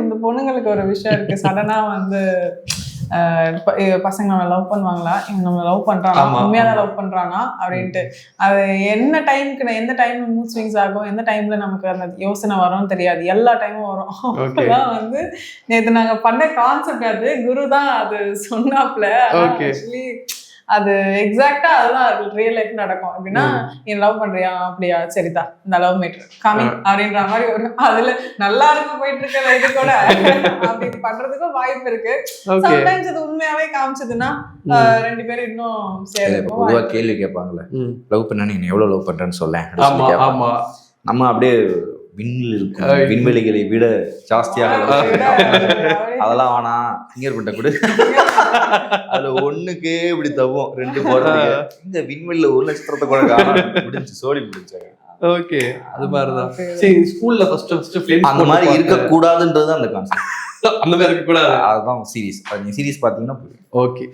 இந்த பொண்ணுங்களுக்கு ஒரு விஷயம் இருக்கு, சடனா வந்து பசங்க நம்ம லவ் பண்ணுவாங்களா, இவங்க நம்ம லவ் பண்றானா, உண்மையாதான் லவ் பண்றானா அப்படின்ட்டு. அது என்ன டைமுக்கு, எந்த டைம் மூட் ஸ்விங்ஸ் ஆகும், எந்த டைம்ல நமக்கு அந்த யோசனை வரும்னு தெரியாது, எல்லா டைமும் வரும். அப்பதான் வந்து நேற்று நாங்க பண்ண கான்செப்ட், அது குரு தான் அது சொன்னாப்ல. ஆக்சுவலி அது எக்ஸாக்டா அதுதான் ரியல் லைஃப் நடக்கும். அப்படின்னா நீ லவ் பண்றியா, அப்படியா, சரிதா, இந்த லவ் மீட்டர் காமி அப்படின்ற மாதிரி ஒரு, அதுல நல்லா இருக்கு போயிட்டு இருக்கிற இது கூட அப்படி பண்றதுக்கும் வாய்ப்பு இருக்கு. சம்டைம்ஸ் அது உண்மையாவே காமிச்சதுன்னா 2 பேரும் இன்னும் சேர்ந்துக்கும். பொதுவா கேள்வி கேட்பாங்கல்ல, லவ் பண்ணா நீ எவ்வளவு லவ் பண்றேன்னு சொல்ல. நம்ம அப்படியே விண்ணில் இருக்கும் விண்வெளிகளை விட ஜாஸ்தியாக அதெல்லாம் வேணா ஃபிங்கர் பண்ண கூட அதுல ஒண்ணுக்கே இப்படி தவும் 2 போறது. இந்த விண்வெளியில 1 நட்சத்திரத்தை கூட முடிஞ்சு சோழி முடிச்சாங்க. ஓகே, அது மாதிரிதான். சரி, ஸ்கூல்ல ஃபர்ஸ்ட் அந்த மாதிரி இருக்க கூடாதுன்றது அந்த கான்செப்ட். அந்த மாதிரி இருக்க கூடாது, அதுதான் சீரியஸ். நீங்க சீரியஸ் பாத்தீங்கன்னா ஓகே.